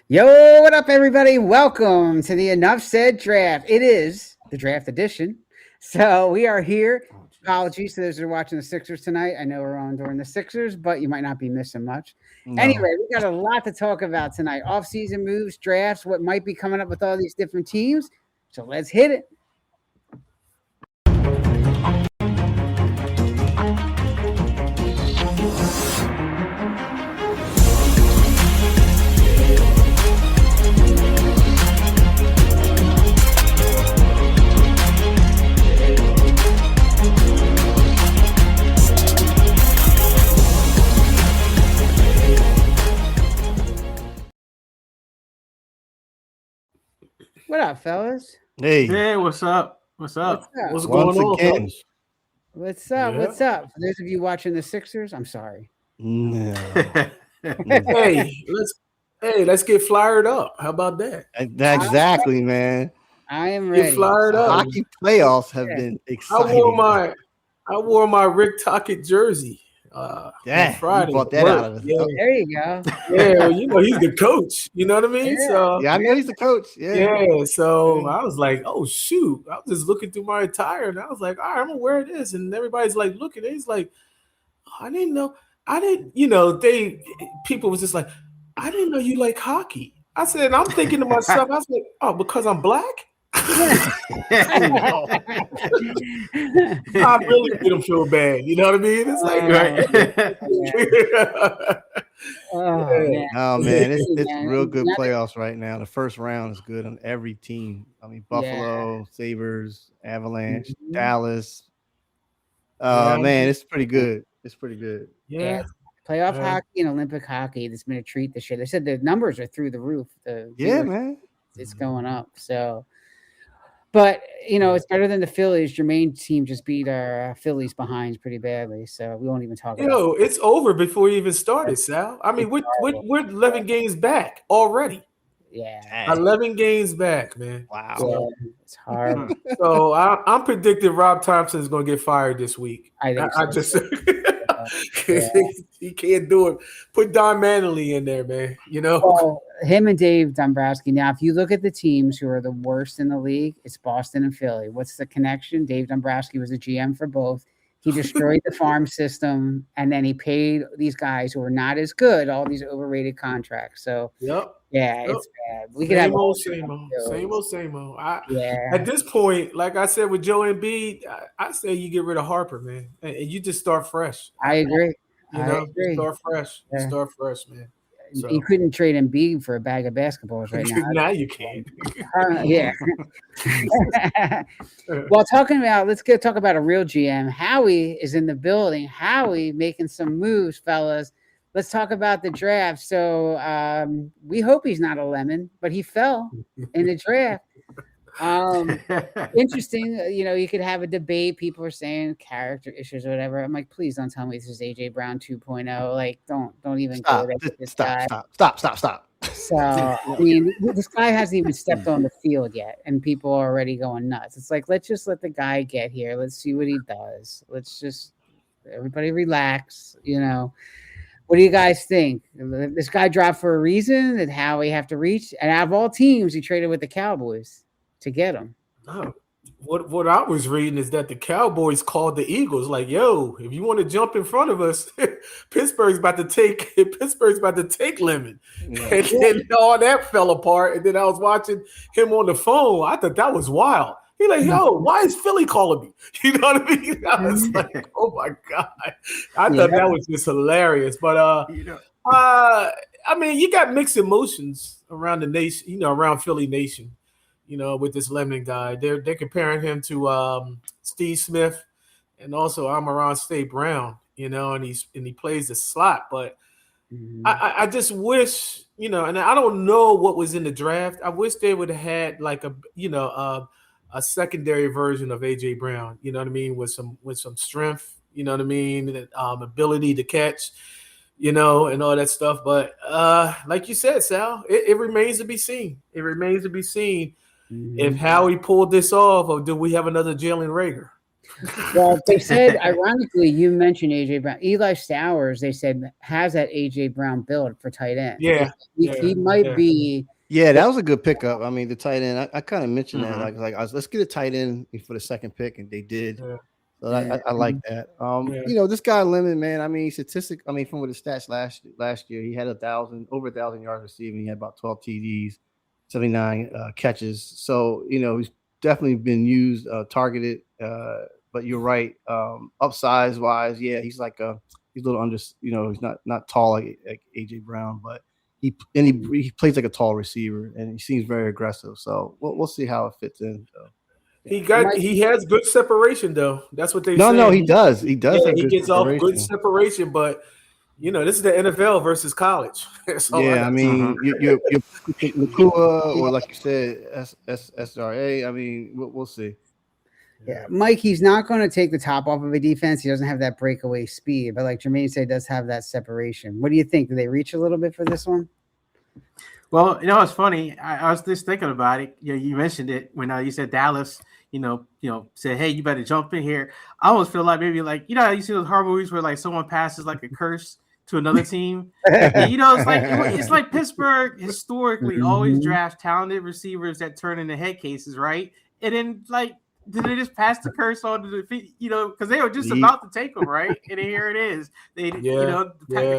Yo, what up, everybody? Welcome to the Enough Said Draft. It is the draft edition. So we are here. Oh, jeez. Apologies to those who are watching the Sixers tonight. I know we're on during the Sixers, but you might not be missing much. No. Anyway, we got a lot to talk about tonight. Off-season moves, drafts, what might be coming up with all these different teams. So let's hit it. What up, fellas? Hey, Hey, what's up? What's up? What's up? once going on, again. fellas? What's up? Yeah. What's up? For those of you watching the Sixers, I'm sorry. No. Let's get flyered up. How about that? Exactly, man. I am Get ready. flyered up. Hockey playoffs have been I exciting. wore my Rick Tocchet jersey Yeah, on Friday. you brought that out of it. Yeah, There you go. yeah. Well, he's the coach. You know what I mean? Yeah. So Yeah, I know he's the coach. Yeah. yeah. So I was like, oh shoot! I was just looking through my attire, and I was like, all right, I'm gonna wear this, and everybody's like looking. He's like, oh, I didn't know. I didn't. People was just like, I didn't know you like hockey. I said, I'm thinking to myself, I said, oh, because I'm black. No. I really made him feel bad. You know what I mean? It's like, Oh, Yeah. man. No, man, it's Man, real good not- playoffs right now. The first round is good on every team. I mean, Buffalo, Sabres, Avalanche, Mhm. Dallas. Yeah. Man, it's pretty good. It's pretty good. yeah. Playoff Yeah. hockey and Olympic hockey, it's been a treat this year. They said the numbers are through the roof. The Yeah, viewership, man. it's going up. So, but it's better than the Phillies. Your main team just beat our Phillies behind pretty badly, so we won't even talk about it. It's over before you even started, Sal. I mean, we're 11 games back already. Yeah, Dang. 11 games back, man. Wow. yeah, it's hard. So I'm predicting Rob Thompson is going to get fired this week. I think I so. just Yeah. he can't do it. Put Don Manley in there, man. Well, him and Dave Dombrowski. Now, if you look at the teams who are the worst in the league, it's Boston and Philly. What's the connection? Dave Dombrowski was a GM for both. He destroyed the farm system, and then he paid these guys who are not as good all these overrated contracts. So, Yep. yeah, Yep. it's bad. We could have Same old, same old. Same old. Yeah, At this point, like I said with Joe Embiid, I say you get rid of Harper, man, and you just start fresh. I agree. You I know, agree. start fresh. Yeah. Start fresh, man. So. You couldn't trade Embiid for a bag of basketballs right now. Now you can. Yeah. Well, let's talk about a real GM. Howie is in the building. Howie making some moves, fellas. Let's talk about the draft. So we hope he's not a lemon, but he fell in the draft. Interesting. You could have a debate. People are saying character issues or whatever. I'm like, please don't tell me this is AJ Brown 2.0. Like, don't even go Stop. there with this guy. Stop. So, I mean, this guy hasn't even stepped on the field yet, and people are already going nuts. It's like, let's just let the guy get here. Let's see what he does. Let's just everybody relax. What do you guys think? This guy dropped for a reason. Did Howie have to reach? And out of all teams, he traded with the Cowboys to get him. No. What I was reading is that the Cowboys called the Eagles like, "Yo, if you want to jump in front of us, Pittsburgh's about to take Lemon." Yeah. And then all that fell apart. And then I was watching him on the phone. I thought that was wild. He like, "Yo, why is Philly calling me?" You know what I mean? I was like, "Oh my god!" I thought that was just hilarious. But I mean, you got mixed emotions around the nation. Around Philly Nation. With this Lemon guy, they're comparing him to Steve Smith and also Amon St. Brown. And he plays the slot. But I just wish, and I don't know what was in the draft. I wish they would have had like a secondary version of AJ Brown. You know what I mean, with some strength. You know what I mean, ability to catch. And all that stuff. But like you said, Sal, it remains to be seen. It remains to be seen. If Howie pulled this off, or do we have another Jalen Reagor? Well, they said, ironically, you mentioned AJ Brown. Eli Stowers, they said, has that AJ Brown build for tight end. Yeah, He might be. Yeah, that was a good pickup. I mean, the tight end. I kind of mentioned that. Mhm. Let's get a tight end for the second pick, and they did. Yeah. So I like that. Yeah. You know, this guy Lemon, man. I mean, from what the stats last year, he had over 1,000 yards receiving. He had about 12 TDs, 79 catches. So you know, he's definitely been used, targeted. But you're right. Upsize wise, yeah, he's a little under. You know, he's not tall like AJ Brown, but he plays like a tall receiver, and he seems very aggressive. So we'll see how it fits in. So. He has good separation though. That's what they say. No, he does. He does. Yeah, have he good gets separation. off good separation, but you know, this is the NFL versus college. Yeah, I mean, you're Nakua or like you said, SRA. I mean, we'll see. Yeah, Mike, he's not going to take the top off of a defense. He doesn't have that breakaway speed, but like Jermaine said, does have that separation. What do you think? Do they reach a little bit for this one? Well, you know, it's funny. I was just thinking about it. You mentioned it when you said Dallas. Said, hey, you better jump in here. I almost feel like maybe you see those horror movies where like someone passes like a curse to another team. And, it's like Pittsburgh historically always drafts talented receivers that turn into head cases, right? And then did they just pass the curse on to the feet? Because they were just about to take them, right? And here it is. The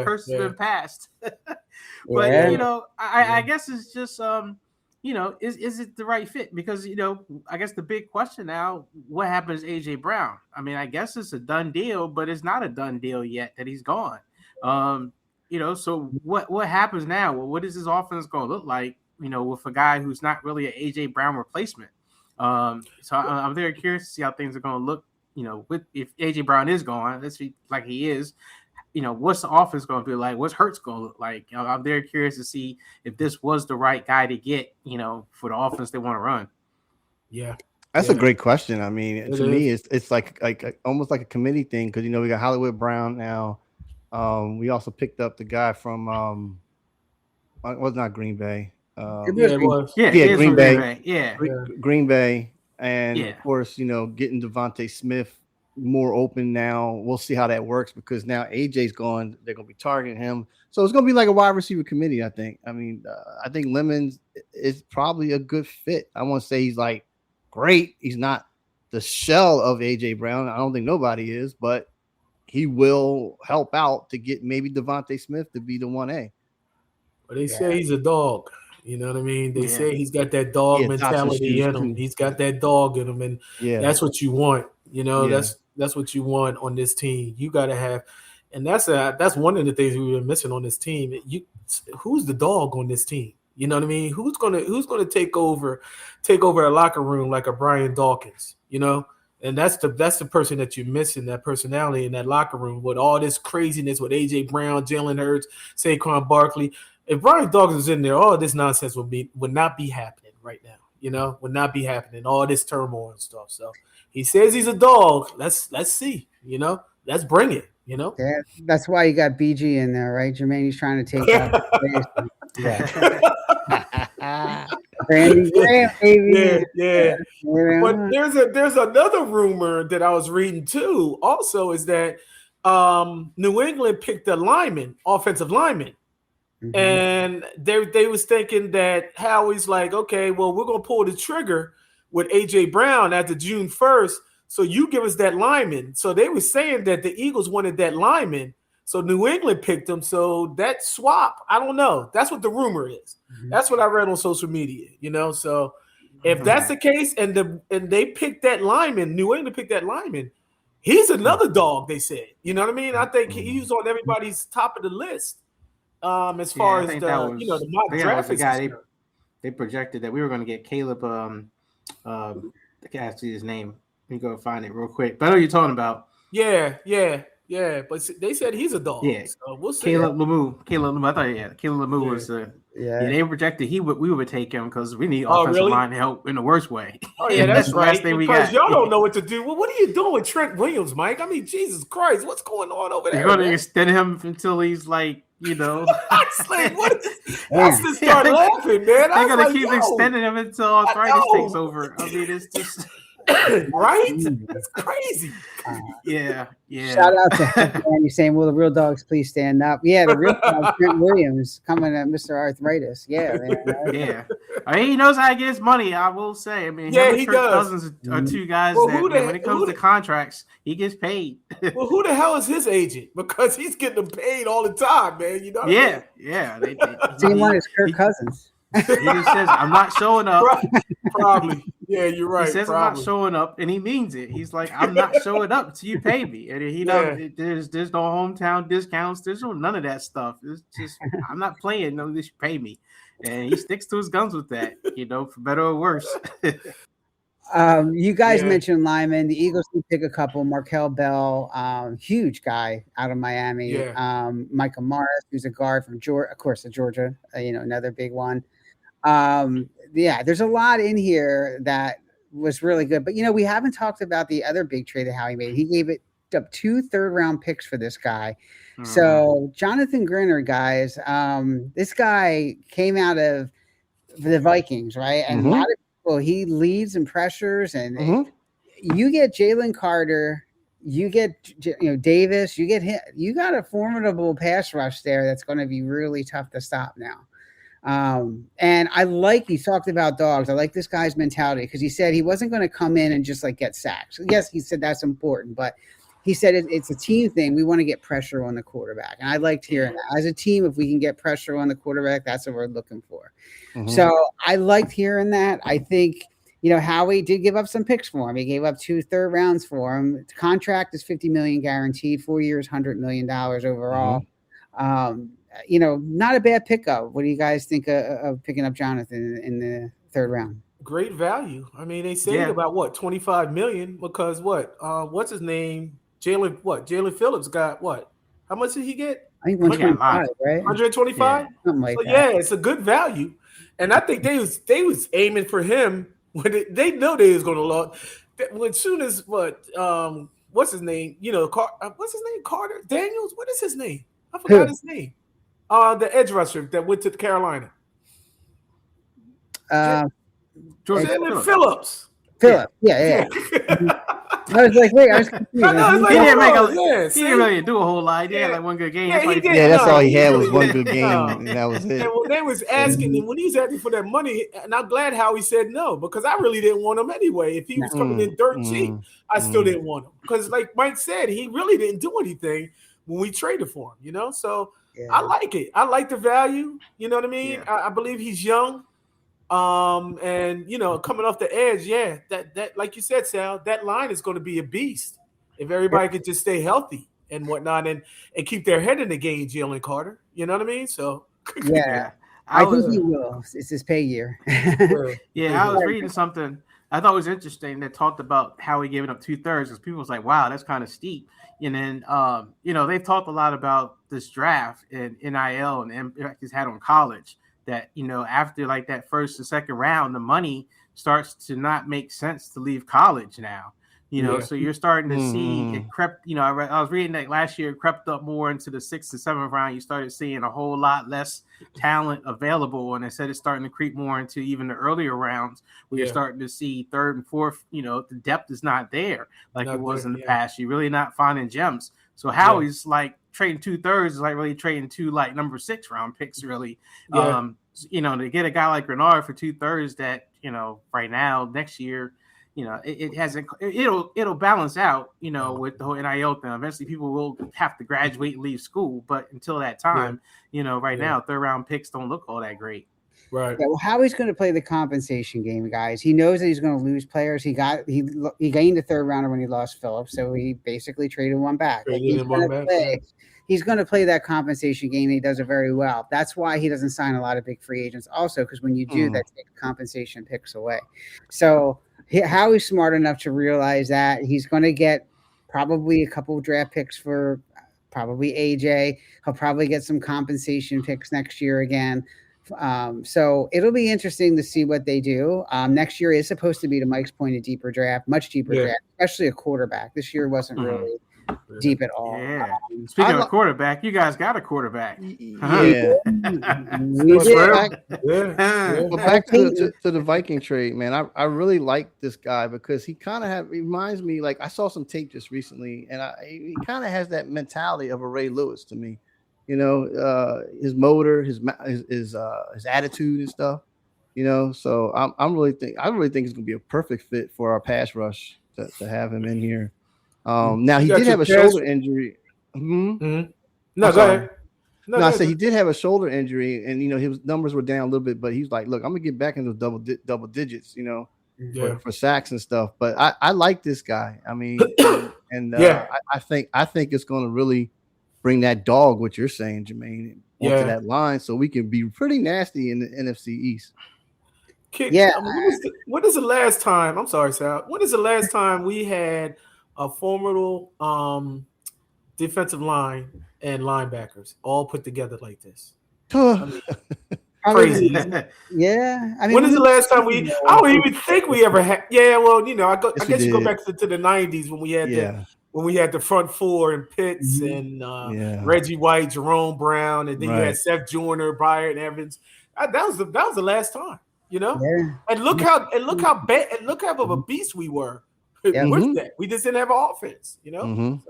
curse has been passed. But I guess it's just is it the right fit? Because I guess the big question now, what happens to AJ Brown? I mean, I guess it's a done deal, but it's not a done deal yet that he's gone. So what happens now? Well, what is his offense going to look like? With a guy who's not really an AJ Brown replacement. So I'm very curious to see how things are going to look. If AJ Brown is gone, let's see, like he is. What's the offense going to be like? What's Hurts going to look like? I'm very curious to see if this was the right guy to get, for the offense they want to run. Yeah. That's a great question. I mean, to me, it's like almost like a committee thing because, we got Hollywood Brown now. We also picked up the guy from it was not Green Bay. It was. Green Bay. Yeah. Green Bay. And, of course, getting Devontae Smith more open now. We'll see how that works because now AJ's gone. They're going to be targeting him. So it's going to be like a wide receiver committee, I think. I mean, I think Lemons is probably a good fit. I won't say he's like great. He's not the shell of AJ Brown. I don't think nobody is, but he will help out to get maybe Devontae Smith to be the 1A. But they say he's a dog. You know what I mean? They say he's got that dog mentality in him. He's got that dog in him, and that's what you want. That's what you want on this team. You got to have, and that's one of the things we've been missing on this team. Who's the dog on this team? You know what I mean? Who's gonna take over a locker room like a Brian Dawkins? And that's the person that you're missing, that personality in that locker room with all this craziness with AJ Brown, Jalen Hurts, Saquon Barkley. If Brian Dawkins was in there, all this nonsense would not be happening right now. Would not be happening. All this turmoil and stuff. So he says he's a dog. Let's see. Let's bring it. Yeah, that's why you got BG in there, right, Jermaine? He's trying to take that. Randy Graham, baby. Yeah. But there's another rumor that I was reading too. Also, is that New England picked a offensive lineman. Mm-hmm. And they was thinking that Howie's like, okay, well, we're gonna pull the trigger with AJ Brown after June 1st. So you give us that lineman. So they were saying that the Eagles wanted that lineman. So New England picked him. So that swap, I don't know. That's what the rumor is. Mm-hmm. That's what I read on social media. So if that's the case, and they picked that lineman, New England picked that lineman, he's another dog. They said, you know what I mean? I think he's on everybody's top of the list. As far as the mock draft is concerned. They projected that we were going to get Caleb. I can't see his name. Let me go find it real quick. But I know you're talking about. Yeah. But they said he's a dog. Yeah, so we'll see. Caleb Lemieux. I thought Caleb Lemieux was the. Yeah, they projected we would take him because we need offensive line help in the worst way. Oh yeah, that's right. Because y'all don't know what to do. Well, what are you doing with Trent Williams, Mike? I mean, Jesus Christ, what's going on over there? You're going to extend him until he's like. It's like, what? That's to start laughing, man. They're gonna keep extending him until arthritis takes over. I mean, it's just Right? That's crazy. Yeah. Shout out to Andy saying, "Will the real dogs please stand up?" Yeah, the real dogs, Trent Williams coming at Mr. Arthritis. Yeah, man. Yeah. I mean, he knows how to get his money, I will say. I mean, Yeah, him and he Kirk does. Cousins are two guys Well, that, when it comes to contracts, he gets paid. Well, who the hell is his agent? Because he's getting them paid all the time, man. You know what I mean? Yeah. Same one as Kirk Cousins. He just says, "I'm not showing up." Probably. Yeah, you're right. He says, probably. "I'm not showing up," and he means it. He's like, "I'm not showing up until you pay me." And he doesn't. There's no hometown discounts. There's none of that stuff. It's just, I'm not playing unless you pay me, and he sticks to his guns with that. For better or worse. You guys mentioned Lyman. The Eagles did pick a couple. Markel Bell, huge guy out of Miami. Yeah. Michael Morris, who's a guard from Georgia, of course, Georgia. Another big one. There's a lot in here that was really good. But we haven't talked about the other big trade that Howie made. He gave it up 2 third-round picks for this guy. Mm-hmm. So Jonathan Grinner, guys, this guy came out of the Vikings, right? And a lot of people, he leads and pressures, and you get Jalen Carter, you get Davis, you get him. You got a formidable pass rush there that's going to be really tough to stop now. And he talked about dogs. I like this guy's mentality because he said he wasn't going to come in and just get sacks. Yes, he said that's important, but he said it's a team thing. We want to get pressure on the quarterback. And I liked hearing that. As a team, if we can get pressure on the quarterback, that's what we're looking for. Mm-hmm. So I liked hearing that. I think, Howie did give up some picks for him. He gave up 2 third rounds for him. The contract is $50 million guaranteed, 4 years, $100 million overall. Mm-hmm. Not a bad pickup. What do you guys think of picking up Jonathan in the 3rd round? Great value. I mean, they saved about $25 million because what's his name? Jalen Phillips got what? How much did he get? I think 125, right? 125? Yeah, something like that. Yeah, it's a good value. And I think they was aiming for him when they know they was going to lose. As soon as what's his name? What's his name? Carter Daniels? What is his name? I forgot his name. The edge rusher that went to Carolina. Jalen Phillips. Yeah. I was like, wait, I was confused. He didn't really do a whole lot. He had one good game. That's all he had was one good game, and that was it. And when they was asking him, when he was asking for that money, and I'm glad how he said no, because I really didn't want him anyway. If he was coming in dirt cheap, I still didn't want him. Because like Mike said, he really didn't do anything when we traded for him, So I like it. I like the value. You know what I mean? I believe he's young. And coming off the edge, that like you said, Sal, that line is going to be a beast if everybody could just stay healthy and whatnot and keep their head in the game, Jalen Carter. You know what I mean? So I think he will. It's his pay year. I was reading something I thought was interesting that talked about how he gave it up 2/3 because people was like, wow, that's kind of steep. And then they've talked a lot about this draft and NIL and the impact he's had on college. That after like that 1st and 2nd round, the money starts to not make sense to leave college now. So you're starting to see it crept. I was reading that last year it crept up more into the 6th and 7th round. You started seeing a whole lot less talent available, and they said it's starting to creep more into even the earlier rounds where you're starting to see 3rd and 4th. The depth is not there like it was in the past. You're really not finding gems. So Howie's like trading 2/3 is like really trading 2 like number 6 round picks really. To get a guy like Renard for 2/3 that right now next year it'll balance out with the whole NIL thing. Eventually people will have to graduate and leave school, but until that time right now 3rd round picks don't look all that great. Right. Yeah, well, Howie's going to play the compensation game, guys. He knows that he's going to lose players. He gained the 3rd rounder when he lost Phillips, so he basically traded one back. He's going to play that compensation game. He does it very well. That's why he doesn't sign a lot of big free agents also, because when you do, that takes compensation picks away. So Howie's smart enough to realize that he's going to get probably a couple of draft picks for probably AJ. He'll probably get some compensation picks next year again. So it'll be interesting to see what they do. Next year is supposed to be, to Mike's point, a deeper draft, much deeper draft, especially a quarterback. This year wasn't really deep at all. Yeah. Speaking of quarterback, you guys got a quarterback. Yeah. We did. But back to the Viking trade, man. I really like this guy because he kind of reminds me, like, I saw some tape just recently, and he kind of has that mentality of a Ray Lewis to me. You know, his motor, his attitude and stuff. You know, so I really think it's gonna be a perfect fit for our pass rush to have him in here. Now he did have a shoulder injury. No, go ahead. No, I said he did have a shoulder injury, and you know his numbers were down a little bit, but he's like, "Look, I'm gonna get back into double digits, you know, for sacks and stuff." But I like this guy. I mean, I think it's gonna really bring that dog, what you're saying, Jermaine, onto that line, so we can be pretty nasty in the NFC East. What is the last time? I'm sorry, Sal. What is the last time we had a formidable defensive line and linebackers all put together like this? Crazy. Yeah. I mean, when is the last time I don't even think we ever had. Yeah, well, you know, I guess you go back to the 90s when we had the front four and Pitts and Reggie White, Jerome Brown, and then you had Seth Joyner, Byron Evans. That was the last time. You know, and look how bad and look how of a beast we were. With that, we just didn't have an offense. You know,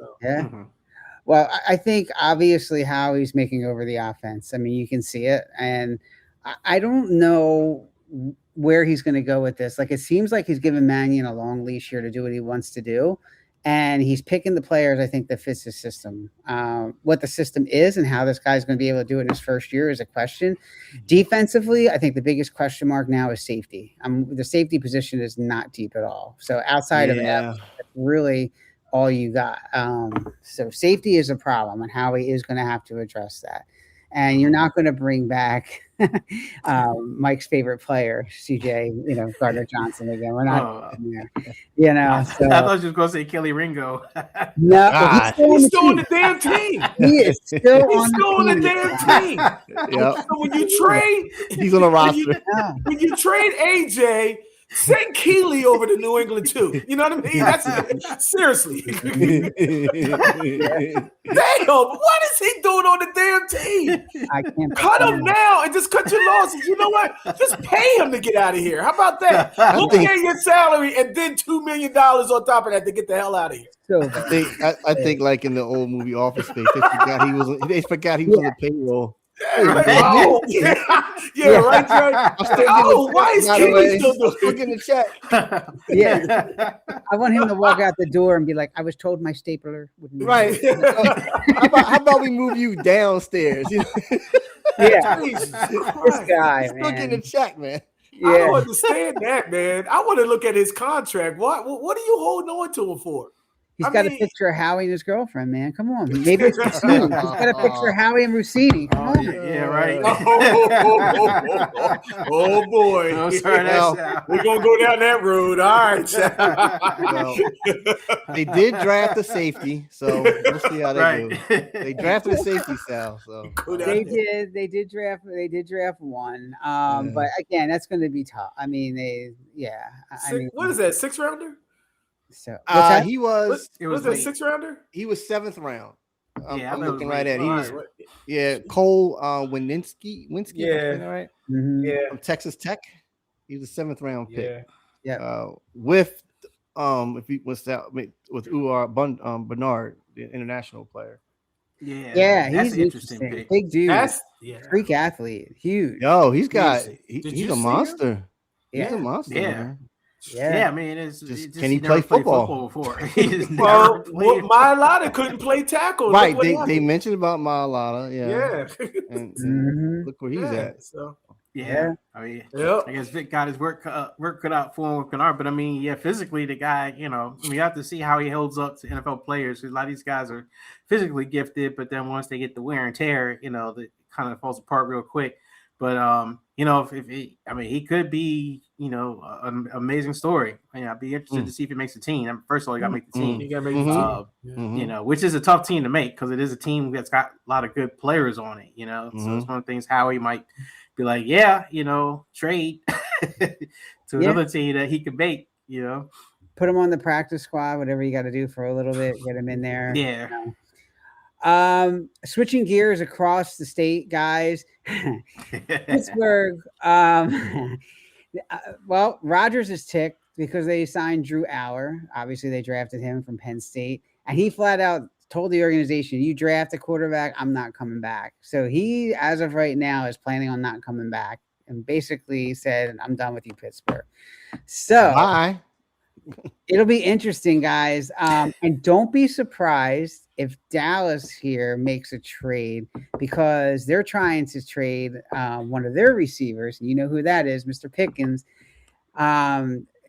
Well, I think obviously Howie's making over the offense. I mean, you can see it, and I don't know where he's going to go with this. Like, it seems like he's giving Mannion a long leash here to do what he wants to do, and he's picking the players, I think, that fits his system. What the system is and how this guy's going to be able to do it in his first year is a question. Defensively, I think the biggest question mark now is safety. The safety position is not deep at all. So outside of that, that's really all you got. So safety is a problem, and Howie is going to have to address that. And you're not going to bring back Mike's favorite player, CJ, you know, Gardner Johnson again. We're not there, you know. So. I thought you were going to say Kelly Ringo. No, he's still on the damn team. He is still on the damn team. So when you trade, he's on the roster. When you trade AJ, send Keeley over to New England too. You know what I mean? That's seriously. Damn, what is he doing on the damn team? I can't cut him now and just cut your losses. You know what? Just pay him to get out of here. How about that? We'll pay your salary and then $2 million on top of that to get the hell out of here. So I think like in the old movie Office Space, they forgot he was on the payroll. Right, Trey? Why is Keeley still getting a check? I want him to walk out the door and be like, I was told my stapler wouldn't. Right. How about we move you downstairs? This guy, still getting a check, man. I don't understand that, man. I want to look at his contract. What are you holding on to him for? He's got a picture of Howie and his girlfriend, man. Come on. Maybe it's Rossini. He's got a picture of Howie and Rossini. Come on. Yeah, right. Oh boy. We're going to go down that road. All right. They did draft a safety, so we'll see how they do. They drafted a safety, Sal. So they did draft one. But again, that's going to be tough. I mean, what is that, 6th rounder? So he was. Was it a 6th rounder? He was 7th round. I'm looking right at. Cole Winsky. Right. Mm-hmm. Yeah, from Texas Tech. He was a 7th round pick. With if he was out with Uar Bernard, the international player. Yeah, that's he's an interesting pick. Big dude. Freak athlete, huge. Yo, he's a monster. Yeah. He's a monster. Yeah. Yeah, I mean, it's can he play football before? Mailata couldn't play tackle. Right, they mentioned about Mailata. Yeah, and look where he's at. So I mean, I guess Vic got his work cut out for him with Kennard, but I mean, physically the guy, you know, we have to see how he holds up to NFL players. A lot of these guys are physically gifted, but then once they get the wear and tear, you know, that kind of falls apart real quick. But you know, if he could be, you know, an amazing story. I'd be interested to see if he makes the team. First of all, you got to make the team. You got to make the team. You know, which is a tough team to make because it is a team that's got a lot of good players on it. You know, so it's one of the things Howie might be like, you know, trade to another team that he could make. You know. put him on the practice squad, whatever you got to do for a little bit, get him in there. Yeah. Switching gears across the state, guys. Pittsburgh. Well, Rodgers is ticked because they signed Drew Aller. Obviously, they drafted him from Penn State, and he flat out told the organization, "You draft a quarterback, I'm not coming back." So he, as of right now, is planning on not coming back, and basically said, "I'm done with you, Pittsburgh." So Bye. It'll be interesting, guys. And don't be surprised if Dallas here makes a trade because they're trying to trade one of their receivers. And you know who that is, Mr. Pickens.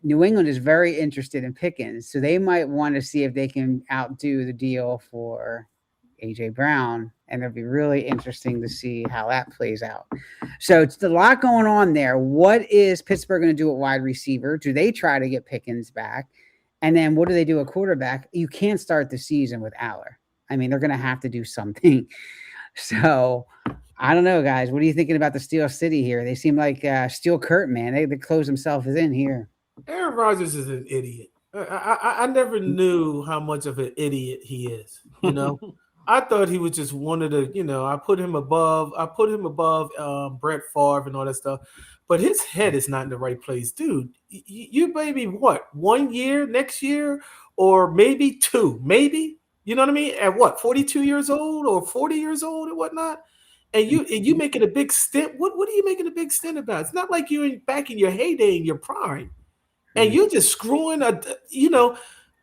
New England is very interested in Pickens. So they might want to see if they can outdo the deal for A.J. Brown. And it'll be really interesting to see how that plays out. So it's a lot going on there. What is Pittsburgh going to do at wide receiver? Do they try to get Pickens back? And then what do they do at quarterback? You can't start the season with Aller. I mean, they're going to have to do something. So I don't know, guys. What are you thinking about the Steel City here? They seem like Steel Curtain, man. They close themselves in here. Aaron Rodgers is an idiot. I never knew how much of an idiot he is. You know, I thought he was just one of the. You know, I put him above Brett Favre and all that stuff. But his head is not in the right place, dude. You maybe what 1 year next year, or maybe 2, maybe. You know what I mean? At what 42 years old or 40 years old or whatnot. And you making a big stint. What are you making a big stint about? It's not like you're back in your heyday in your prime. And you're just screwing I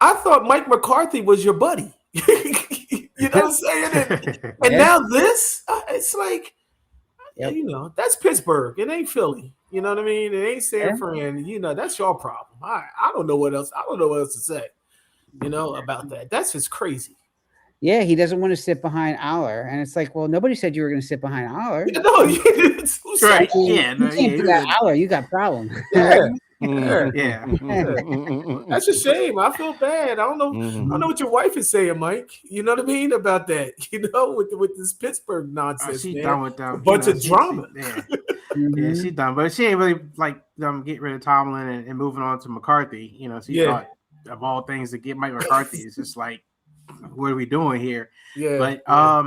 thought Mike McCarthy was your buddy. You know what I'm saying? And now this, it's like, that's Pittsburgh. It ain't Philly. You know what I mean? It ain't San Fran. That's your problem. I don't know what else. I don't know what else to say, about that. That's just crazy. Yeah, he doesn't want to sit behind Aller. And it's like, well, nobody said you were going to sit behind Aller. No, right. You can't do that, Aller. You got problems. Yeah. Yeah. That's a shame. I feel bad. I don't know. I don't know what your wife is saying, Mike. You know what I mean about that. With this Pittsburgh nonsense. She's done with them. A bunch of drama. Yeah, she's done, but she ain't really like getting rid of Tomlin and moving on to McCarthy. She thought of all things to get Mike McCarthy. It's just like, what are we doing here? Yeah. But I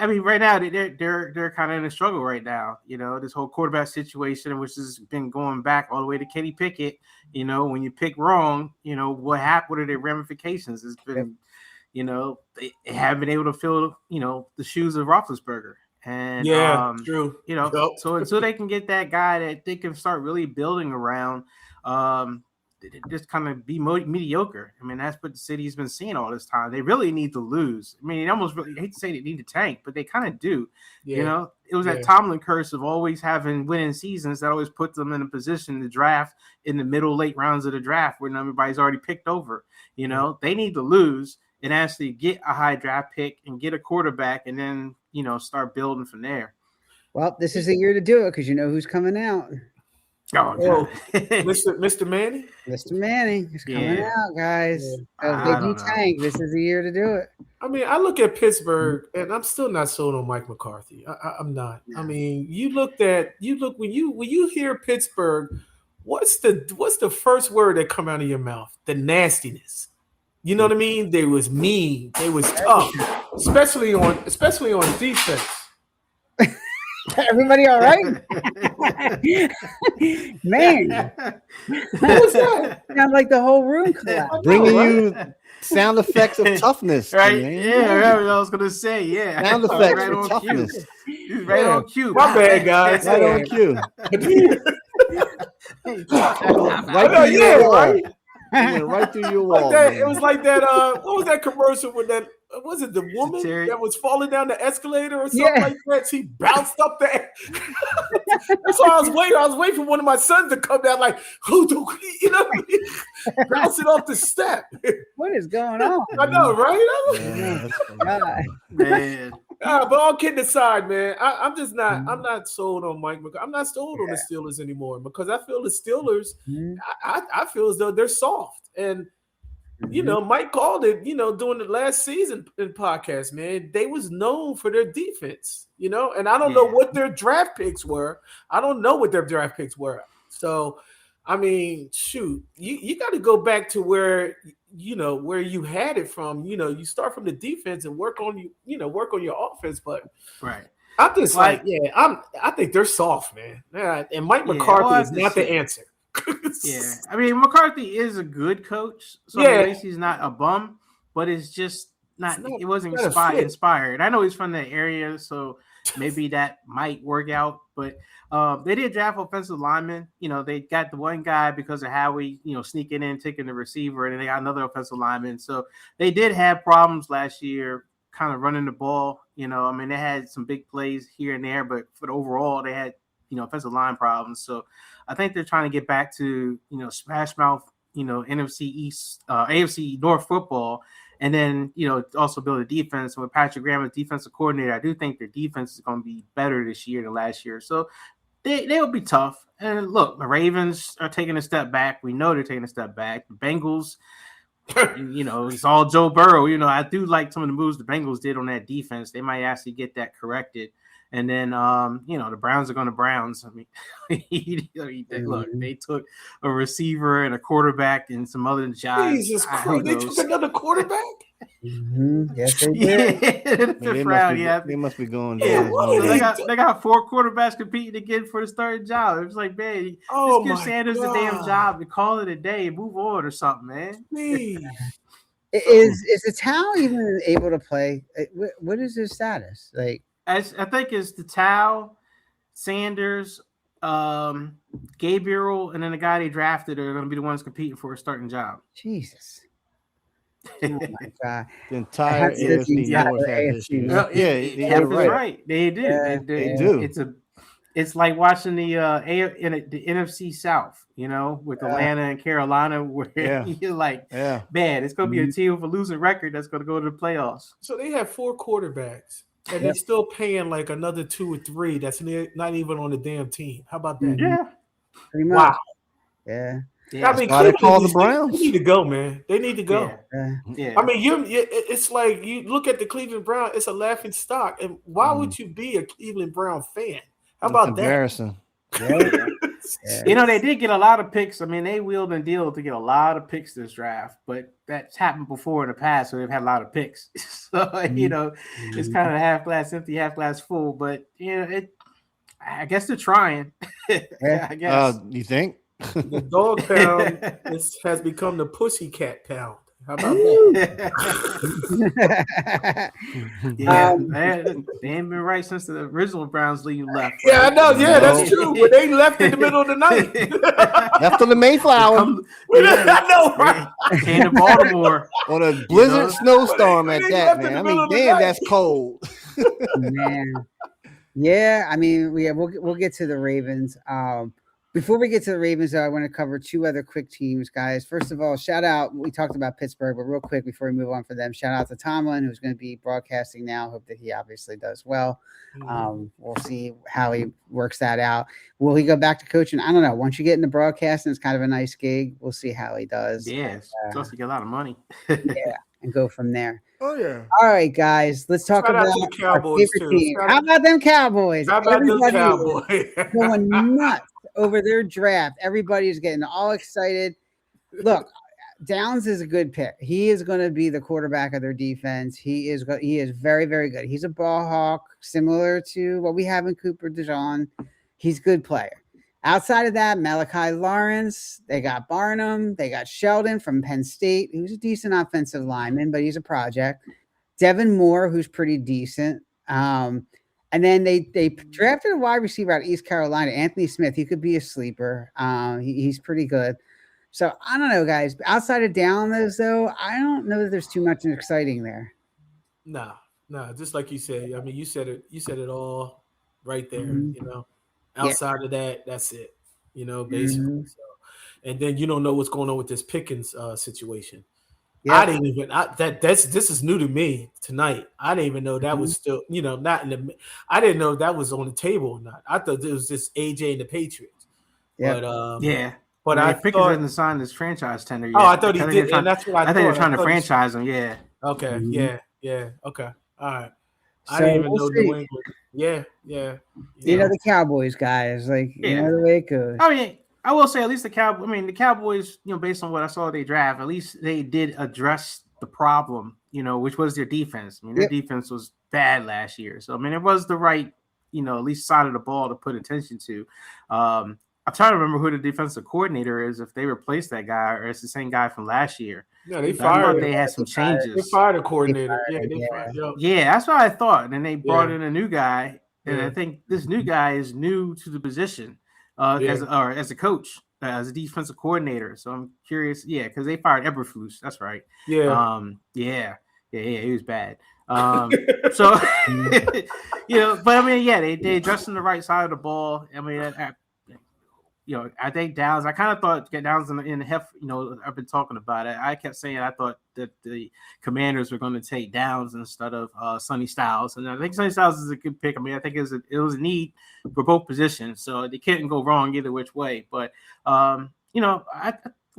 mean, right now they're kind of in a struggle right now. This whole quarterback situation, which has been going back all the way to Kenny Pickett. When you pick wrong, what happened? What are the ramifications? It's been, they haven't been able to fill, the shoes of Roethlisberger. And true. So until they can get that guy that they can start really building around, just kind of be mediocre. I mean, that's what the city's been seeing all this time. They really need to lose. I mean, I hate to say they need to tank, but they kind of do. Yeah. It was that Tomlin curse of always having winning seasons that always put them in a position to draft in the middle, late rounds of the draft when everybody's already picked over. They need to lose and actually get a high draft pick and get a quarterback and then, start building from there. Well, this is the year to do it because you know who's coming out. Oh, Mr. Manning? Mr. Manning is coming out, guys. If they do tank, this is the year to do it. I mean, I look at Pittsburgh, and I'm still not sold on Mike McCarthy. I'm not. Yeah. I mean, when you hear Pittsburgh, what's the first word that come out of your mouth? The nastiness. You know what I mean? They was mean. They was tough, especially on defense. Everybody all right? Man. What was that? Sounds like the whole room collapsed. Bringing you sound effects of toughness. Right? Man. Yeah, I was going to say, yeah. Sound effects right of toughness. Right on cue. My bad, guys. Right on cue. Right. It went right through your wall. It was like that. What was that commercial with that? Was it the woman that was falling down the escalator or something like that? She bounced up there. That's why I was waiting. I was waiting for one of my sons to come down, like, bouncing off the step. What is going on? I know, right? Man. But all kidding aside, man, I'm just not. I'm not sold on Mike McCarthy. I'm not sold on the Steelers anymore because I feel the Steelers. I feel as though they're soft and. Mike called it, during the last season in podcast, man. They was known for their defense, and I don't know what their draft picks were. So I mean, shoot, you got to go back to where where you had it from. You start from the defense and work on work on your offense. But Right. I'm just Like, I think they're soft, man. Yeah, and Mike Yeah, McCarthy we'll is have to not the see. answer. Yeah, I mean McCarthy is a good coach, so Yeah. at least he's not a bum. But it's just not. It wasn't not a fit. inspired. I know he's from that area, so maybe that might work out. But they did draft offensive linemen. They got the one guy because of Howie, sneaking in, taking the receiver, and then they got another offensive lineman. So they did have problems last year, kind of running the ball. I mean, they had some big plays here and there, but for the overall, they had offensive line problems. So I think they're trying to get back to smash mouth, NFC East, AFC North football. And then, also build a defense. With Patrick Graham as defensive coordinator, I do think their defense is going to be better this year than last year. So they'll be tough. And look, the Ravens are taking a step back. We know they're taking a step back. The Bengals, it's all Joe Burrow. I do like some of the moves the Bengals did on that defense. They might actually get that corrected. And then, the Browns are going to Browns. I mean, look, they took a receiver and a quarterback and some other jobs. Jesus Christ, they took another quarterback? Yes, they did. They must be going down. They got 4 quarterbacks competing again for the starting job. It's like, man, just give Sanders a damn job and call it a day and move on or something, man. Is the Tao even able to play? What is his status? Like, I think it's the Tao, Sanders, Gabriel, and then the guy they drafted are going to be the ones competing for a starting job. Jesus. Oh my God. The entire AFC North has issues. Yeah, right. They do. They do. It's like watching the NFC South, with Atlanta and Carolina, where you're like, man, it's going to be a team with a losing record that's going to go to the playoffs. So they have 4 quarterbacks. And they're still paying like another 2 or 3 that's not even on the damn team. How about that? Yeah. Pretty much. Wow. Yeah. I mean, why they call the Browns. They need to go, man. They need to go. Yeah. I mean, it's like you look at the Cleveland Browns, it's a laughing stock. And why would you be a Cleveland Brown fan? How about embarrassing. that? They did get a lot of picks. I mean, they wheeled and dealed to get a lot of picks this draft, but that's happened before in the past, so they've had a lot of picks. So, it's kind of half glass empty, half glass full. But I guess they're trying. I guess. You think? The dog pound has become the pussycat pound. How about that? They ain't been right since the original Browns league left. Yeah, I know. Yeah, that's true. But they left in the middle of the night. Left on the Mayflower. I know, right? Came to Baltimore on a blizzard snowstorm at that, man. I mean, damn, that's cold. Man. Yeah, I mean, we'll get to the Ravens. Before we get to the Ravens, though, I want to cover 2 other quick teams, guys. First of all, shout out. We talked about Pittsburgh, but real quick before we move on for them, shout out to Tomlin, who's going to be broadcasting now. Hope that he obviously does well. We'll see how he works that out. Will he go back to coaching? I don't know. Once you get into broadcasting, it's kind of a nice gig. We'll see how he does. Yeah, it's supposed to get a lot of money. Yeah, and go from there. Oh, yeah. All right, guys. Let's talk about the Cowboys, too. How about them Cowboys? How about them Cowboys? Going nuts over their draft. Everybody's getting all excited. Look, Downs is a good pick. He is going to be the quarterback of their defense. He is very, very good. He's a ball hawk, similar to what we have in Cooper DeJean. He's a good player. Outside of that, Malachi Lawrence, they got Barnum, they got Sheldon from Penn State, who's a decent offensive lineman, but he's a project. Devin Moore, who's pretty decent. And then they drafted a wide receiver out of East Carolina, Anthony Smith. He could be a sleeper. He's pretty good. So I don't know, guys. Outside of Downs, though, I don't know that there's too much exciting there. No, just like you said. I mean, you said it all right there. Mm-hmm. Outside of that, that's it. Basically. Mm-hmm. So, and then you don't know what's going on with this Pickens situation. Yeah. I didn't even this is new to me tonight. I didn't even know that was still, not in the. I didn't know that was on the table or not. I thought it was just AJ and the Patriots. Yeah. But But I Pickens thought, hasn't signed his franchise tender yet. Oh, I thought he did, and that's what I thought. I think they're trying to franchise him. Yeah. Okay. Mm-hmm. Yeah. Okay. All right. So I didn't even know see. New England. Yeah. You know the Cowboys, guys. Like you know the way it goes. I I will say at least the Cowboys. I mean, the Cowboys, based on what I saw they draft, at least they did address the problem, which was their defense. I mean, their defense was bad last year, so I mean, it was the right, at least side of the ball to put attention to. I'm trying to remember who the defensive coordinator is. If they replaced that guy, or it's the same guy from last year. Yeah, they fired. They had some changes. They fired a coordinator. They fired. Yeah, that's what I thought. And then they brought in a new guy, and I think this new guy is new to the position. As a coach, as a defensive coordinator. So I'm curious, because they fired Eberflus. That's right. Yeah. He was bad. So but I mean, they addressing the right side of the ball. I mean, I think Downs. I kind of thought get Downs in the heft. I've been talking about it. I kept saying I thought that the Commanders were going to take Downs instead of Sonny Styles, and I think Sonny Styles is a good pick. I mean, I think it was a need for both positions, so they couldn't go wrong either which way. But we'll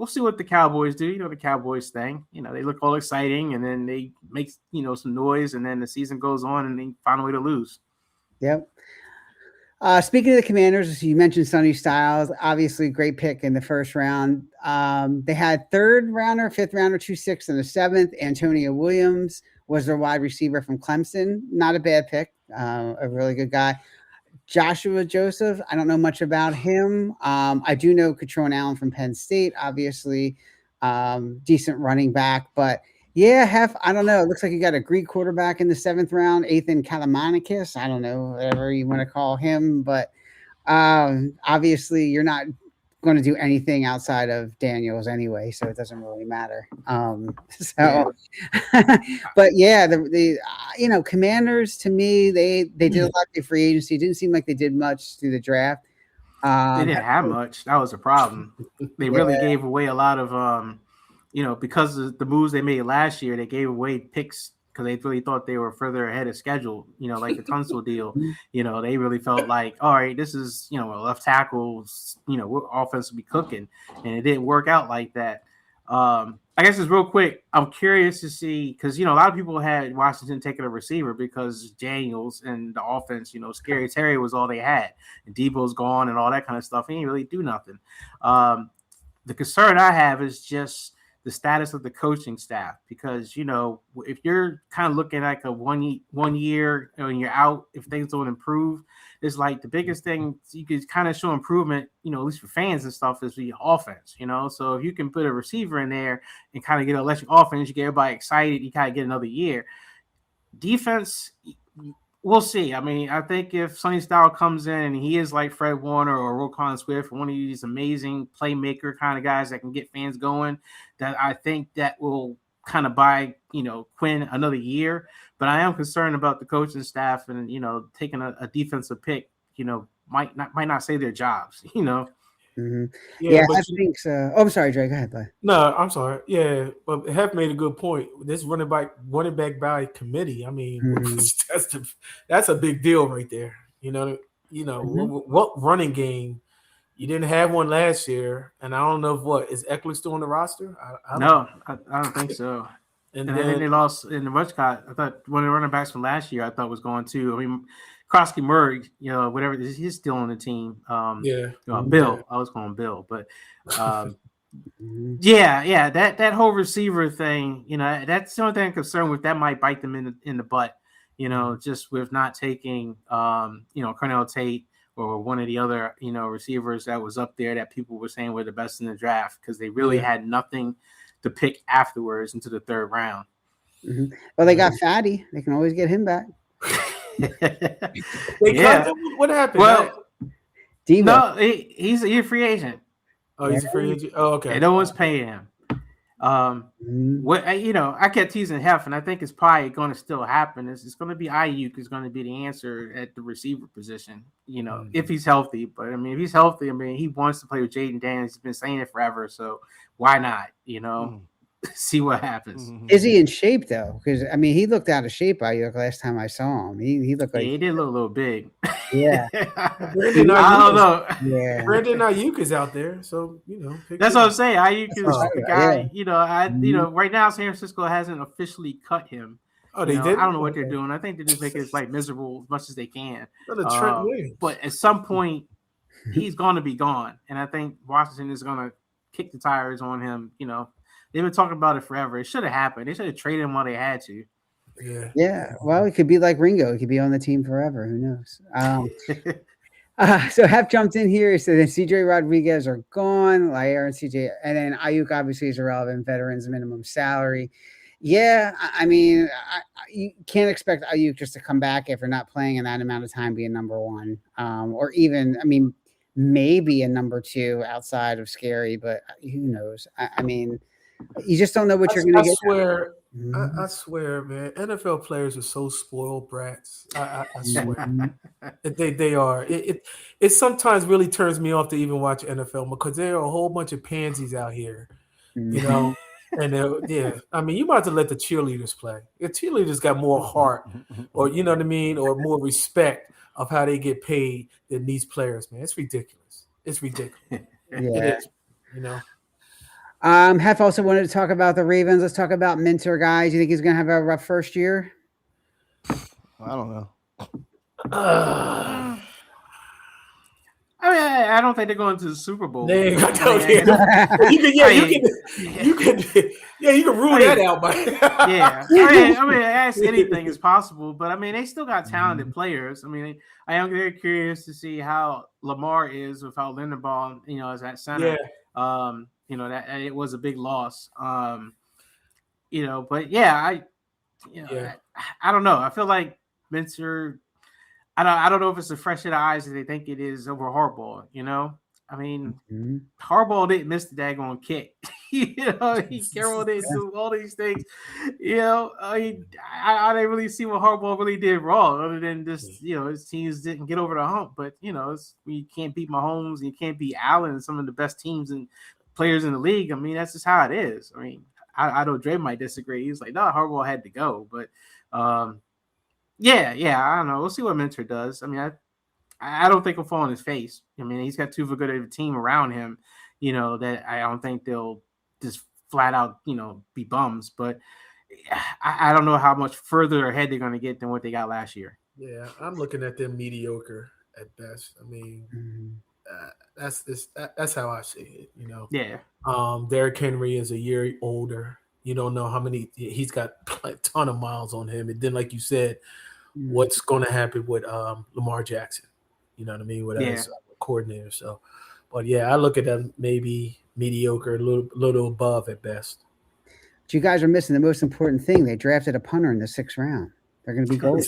see what the Cowboys do. The Cowboys thing. They look all exciting, and then they make some noise, and then the season goes on, and they find a way to lose. Yep. Speaking of the Commanders, you mentioned Sonny Styles, obviously great pick in the first round. They had third rounder, fifth rounder, 2 6 and a seventh. Antonio Williams was their wide receiver from Clemson. Not a bad pick, a really good guy. Joshua Joseph, I don't know much about him. I do know Catrone Allen from Penn State, obviously decent running back, but I don't know. It looks like you got a Greek quarterback in the 7th round, Ethan Kalamanakis. I don't know, whatever you want to call him. But obviously, you're not going to do anything outside of Daniels anyway, so it doesn't really matter. But the Commanders, to me, they did a lot of free agency. It didn't seem like they did much through the draft. They didn't have much. That was a problem. They really gave away a lot of because of the moves they made last year, they gave away picks because they really thought they were further ahead of schedule, like the Tunsil deal. They really felt like, all right, this is, a left tackle, we're offense will be cooking. And it didn't work out like that. I guess just real quick, I'm curious to see, because, a lot of people had Washington taking a receiver because Daniels and the offense, Scary Terry was all they had. And Debo's gone and all that kind of stuff. He didn't really do nothing. The concern I have is just the status of the coaching staff, because if you're kind of looking like a one year and you're out, if things don't improve, it's like the biggest thing you could kind of show improvement, at least for fans and stuff, is the offense. So if you can put a receiver in there and kind of get an electric offense, you get everybody excited, you kind of get another year. Defense, we'll see. I mean, I think if Sonny Styles comes in and he is like Fred Warner or Roquan Swift, one of these amazing playmaker kind of guys that can get fans going, that I think that will kind of buy, Quinn another year. But I am concerned about the coaching staff and, taking a defensive pick, might not save their jobs, Mm-hmm. I think so. Oh, I'm sorry, Dre. Go ahead, bud. No, I'm sorry. Yeah, but Hef made a good point. This running back by committee. I mean, that's a big deal right there. What running game? You didn't have one last year, and I don't know if is Eckler still on the roster? I don't think so. And then they lost in the rush cut. I thought one of the running backs from last year, I thought was going to. I mean, Krosky Murray, whatever, he's still on the team. Bill. I was calling Bill, but that whole receiver thing, that's the only thing I'm concerned with. That might bite them in the butt, just with not taking, Cornell Tate or one of the other, receivers that was up there that people were saying were the best in the draft, because they really had nothing to pick afterwards into the 3rd round. Mm-hmm. Well, they got Fatty. They can always get him back. What happened? Well, no, he's a free agent. Oh, he's a free agent. Oh, okay. And no one's paying him. I kept teasing Hef, and I think it's probably going to still happen. It's going to be Ayuk is going to be the answer at the receiver position. If he's healthy. But I mean, if he's healthy, I mean, he wants to play with Jaden Daniels. He's been saying it forever, so why not? See what happens. Is he in shape though? Because I mean, he looked out of shape. Last time I saw him, he looked like he did look a little big. Yeah, I don't know. Yeah, Brandon Ayuk is out there, so that's what I'm saying. Ayuk is the guy. Yeah. Right now San Francisco hasn't officially cut him. Oh, they did. I don't know what they're doing. I think they're just making his life miserable as much as they can. Trent Williams. But at some point, he's going to be gone. And I think Washington is going to kick the tires on him. You know, they've been talking about it forever. It should have happened. They should have traded him while they had to. Yeah. Well, it could be like Ringo. He could be on the team forever. Who knows? So Hef jumped in here. He said that CJ Rodriguez are gone. Lair and CJ, and then Ayuk obviously is irrelevant. Veterans minimum salary. Yeah, I mean, you can't expect Ayuk just to come back after not playing in that amount of time, being number one, or even, I mean, maybe a number two outside of Scary, but who knows? I mean, you just don't know what you're going to get. I swear, man, NFL players are so spoiled brats. I swear, they are. It sometimes really turns me off to even watch NFL because there are a whole bunch of pansies out here, you know. And I mean, you might have to let the cheerleaders play. The cheerleaders got more heart, or you know what I mean, or more respect of how they get paid than these players, man. It's ridiculous. It's ridiculous. It is, you know. Hef also wanted to talk about the Ravens. Let's talk about Minter, guys. You think he's going to have a rough first year? I don't know. I mean, I don't think they're going to the Super Bowl. You can rule that out. Yeah, I mean, ask anything is possible, but I mean, they still got talented players. I mean, I am very curious to see how Lamar is without Linderbaum, you know, as that center. Yeah. You know, that it was a big loss. You know, but I don't know. I feel like Minter. I don't know if it's a fresh set of eyes that they think it is over Harbaugh, you know? I mean, Harbaugh didn't miss the daggone kick. You know, Carroll didn't do all these things. You know, I didn't really see what Harbaugh really did wrong other than just, you know, his teams didn't get over the hump. But, you know, you can't beat Mahomes and you can't beat Allen and some of the best teams and players in the league. I mean, that's just how it is. I mean, I know Dre might disagree. He's like, no, Harbaugh had to go. But, yeah, I don't know. We'll see what Minter does. I mean, I don't think he'll fall on his face. I mean, he's got too good of a team around him, you know, that I don't think they'll just flat out, you know, be bums. But I don't know how much further ahead they're going to get than what they got last year. Yeah, I'm looking at them mediocre at best. I mean, that's how I see it, you know. Yeah. Derrick Henry is a year older. You don't know how many – he's got a ton of miles on him. And then, like you said, what's going to happen with Lamar Jackson? You know what I mean? With his coordinator. So, but, I look at them maybe mediocre, a little above at best. But you guys are missing the most important thing. They drafted a punter in the 6th round. They're going to be gold.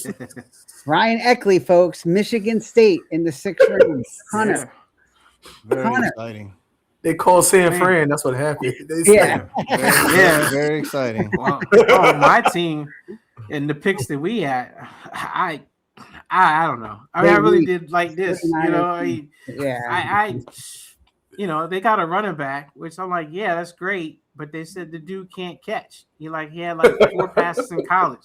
Ryan Eckley, folks, Michigan State in the 6th round. Punter. Very exciting. They call San Fran. That's what happened. Very exciting. Well, my team and the picks that we had, I don't know. I mean, I really did like this. You know, I you know, they got a running back, which I'm like, yeah, that's great. But they said the dude can't catch. He had like 4 passes in college.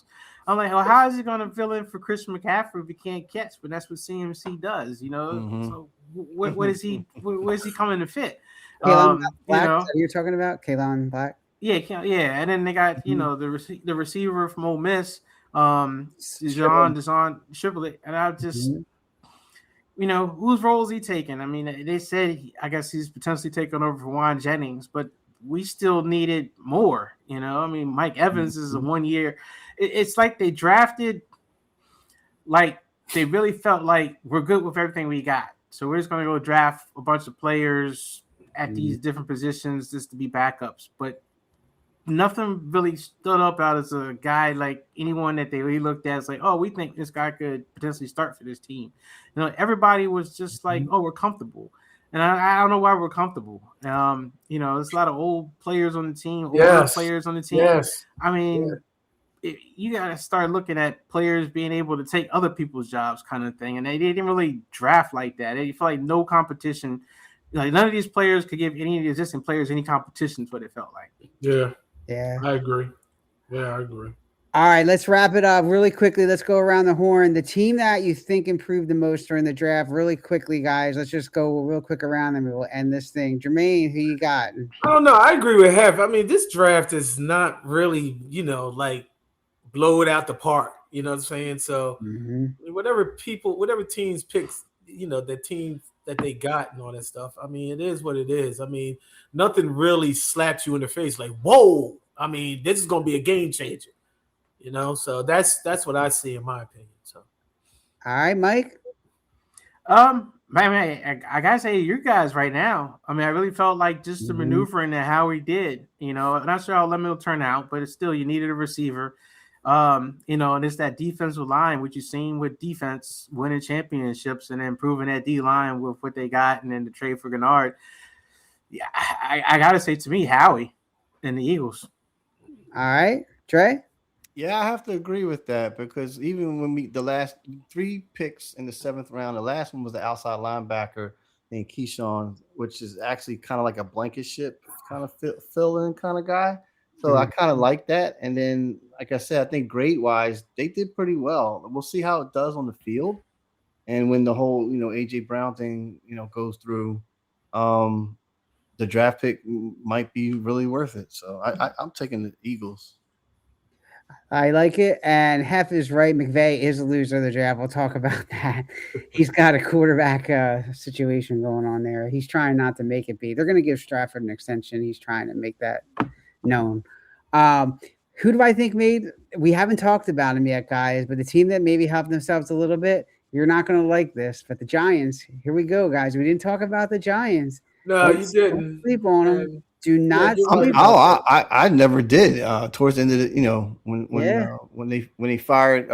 I'm like, well, how is he going to fill in for Christian McCaffrey if he can't catch? But that's what CMC does, you know. So what is he? Where is he coming to fit? Kaylon Black, you know, you're talking about Kaylon Black. Yeah, and then they got you know the receiver from Ole Miss, Deshaun Triplet, and I just you know whose role is he taking? I mean, they said I guess he's potentially taking over for Juan Jennings, but we still needed more. You know, I mean, Mike Evans is a 1 year. It's like they drafted, like they really felt like we're good with everything we got, so we're just going to go draft a bunch of players at these different positions just to be backups, but nothing really stood up out as a guy like anyone that they really looked at as like, oh, we think this guy could potentially start for this team. You know, everybody was just like, oh, we're comfortable. And I don't know why we're comfortable. You know, there's a lot of old players on the team, players on the team. Yes. I mean, you got to start looking at players being able to take other people's jobs kind of thing. And they didn't really draft like that. They felt like no competition. Like none of these players could give any of the existing players any competition. Is what it felt like. Yeah, I agree. I agree. All right, let's wrap it up really quickly. Let's go around the horn. The team that you think improved the most during the draft, really quickly, guys. Let's just go real quick around and we'll end this thing. Jermaine, who you got? I don't know. I agree with Hef. I mean, this draft is not really, you know, like blow it out the park. You know what I'm saying? So whatever teams pick, you know, the team that they got and all that stuff. I mean, it is what it is. I mean, nothing really slaps you in the face like, whoa. I mean, this is going to be a game changer, you know? So that's what I see in my opinion. So, all right, Mike. Man, I gotta say, you guys right now. I mean, I really felt like just the maneuvering that Howie did. You know, I'm not sure how Lemon will turn out, but it's still you needed a receiver. You know, and it's that defensive line, which you've seen with defense winning championships and improving that D line with what they got, and then the trade for Gennard. Yeah, I gotta say, to me, Howie and the Eagles. All right, Trey. Yeah, I have to agree with that because even when the last 3 picks in the 7th round, the last one was the outside linebacker named Keyshawn, which is actually kind of like a Blankenship kind of fill-in kind of guy. So I kind of like that. And then, like I said, I think grade-wise, they did pretty well. We'll see how it does on the field. And when the whole, A.J. Brown thing, goes through, the draft pick might be really worth it. So I'm taking the Eagles. I like it. And Hef is right. McVay is a loser of the draft. We'll talk about that. He's got a quarterback situation going on there. He's trying not to make it be. They're going to give Stratford an extension. He's trying to make that known. Who do I think we haven't talked about him yet, guys, but the team that maybe helped themselves a little bit, you're not going to like this, but the Giants, here we go, guys. We didn't talk about the Giants. No, you didn't. Don't sleep on them. Do not. I never did. Towards the end of the, when they fired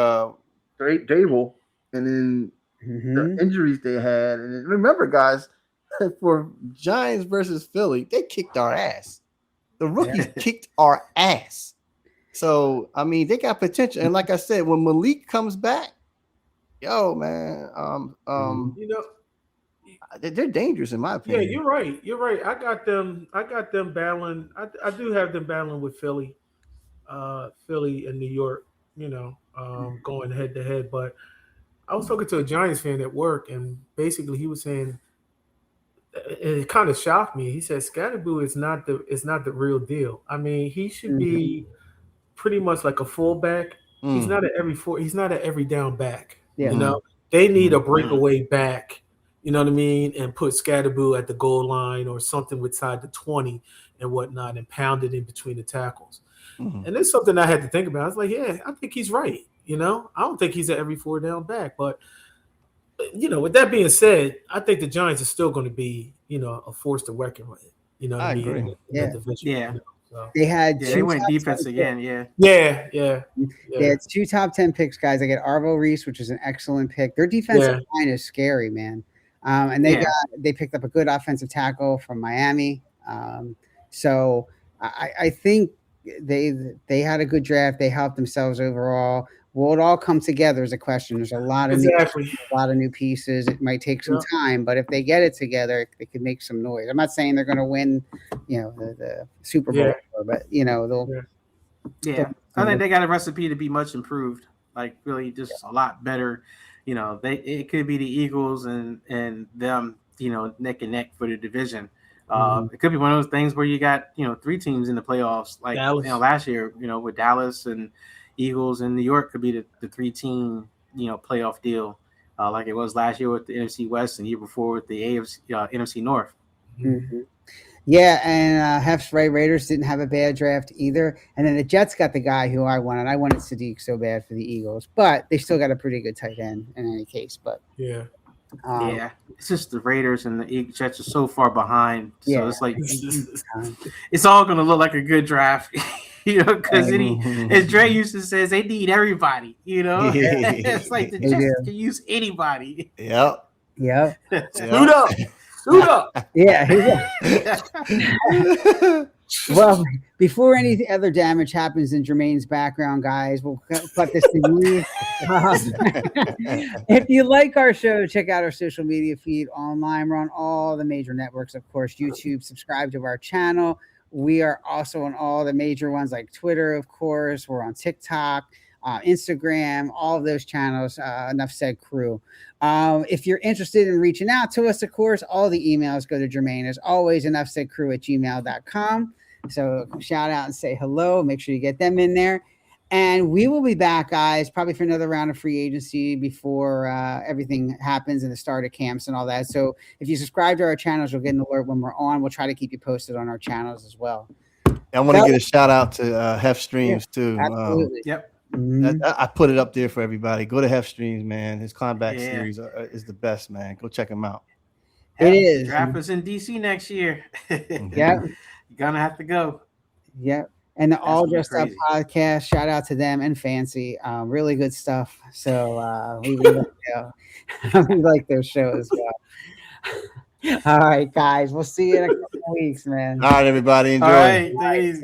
Dable, and then the injuries they had, and then, remember, guys, for Giants versus Philly, they kicked our ass. The rookies kicked our ass. So I mean, they got potential, and like I said, when Malik comes back, yo, man, they're dangerous in my opinion. Yeah, you're right. You're right. I got them battling. I do have them battling with Philly and New York, going head to head. But I was talking to a Giants fan at work, and basically he was saying, and it kind of shocked me. He said Scatterboo is not the real deal. I mean, he should be pretty much like a fullback. He's not at every down back. Yeah. They need a breakaway back. You know what I mean? And put Scatterboo at the goal line or something inside the 20 and whatnot and pound it in between the tackles. And it's something I had to think about. I was like, yeah, I think he's right. I don't think he's at every 4 down back. But, with that being said, I think the Giants are still going to be, a force to reckon with. You know what I mean? Agree. In that division, Yeah. So. They went defense again. Yeah. They had 2 top 10 picks, guys. They get Arvo Reese, which is an excellent pick. Their defensive line is scary, man. And they picked up a good offensive tackle from Miami. So I think they had a good draft. They helped themselves overall. Will it all come together is a question. There's a lot of new pieces. It might take some time, but if they get it together, they could make some noise. I'm not saying they're going to win, the Super Bowl, but they'll. Yeah, I think they got a recipe to be much improved. Like really, just a lot better. It could be the Eagles and them, neck and neck for the division. It could be one of those things where you got, 3 teams in the playoffs, like last year, with Dallas and Eagles and New York could be the 3-team, playoff deal, like it was last year with the NFC West and the year before with the NFC North. Yeah, and Hef's right. Raiders didn't have a bad draft either. And then the Jets got the guy who I wanted. I wanted Sadiq so bad for the Eagles, but they still got a pretty good tight end in any case. But it's just the Raiders and the Jets are so far behind. So it's like it's all going to look like a good draft, because as Dre used to say, they need everybody. It's like the Jets can use anybody. Yep. Suit up. Suit up. Yeah. Well, before any other damage happens in Jermaine's background, guys, we'll cut this to you. If you like our show, check out our social media feed online. We're on all the major networks, of course, YouTube. Subscribe to our channel. We are also on all the major ones like Twitter, of course. We're on TikTok, Instagram, all of those channels. Enough Said Crew. If you're interested in reaching out to us, of course, all the emails go to Jermaine. As always, enoughsaidcrew@gmail.com. So shout out and say hello. Make sure you get them in there. And we will be back, guys, probably for another round of free agency before everything happens and the start of camps and all that. So if you subscribe to our channels, you'll get an alert when we're on. We'll try to keep you posted on our channels as well. I want to get a shout out to Hef Streams too. Absolutely. Yep. I put it up there for everybody. Go to Hef Streams, man. His combat series is the best, man. Go check him out. It is. Draft is in DC next year. Yeah. You're gonna have to go. Yep. And the All Dressed Up podcast, shout out to them and Fancy. Really good stuff. So we like their show as well. All right, guys. We'll see you in a couple of weeks, man. All right, everybody. Enjoy. All right.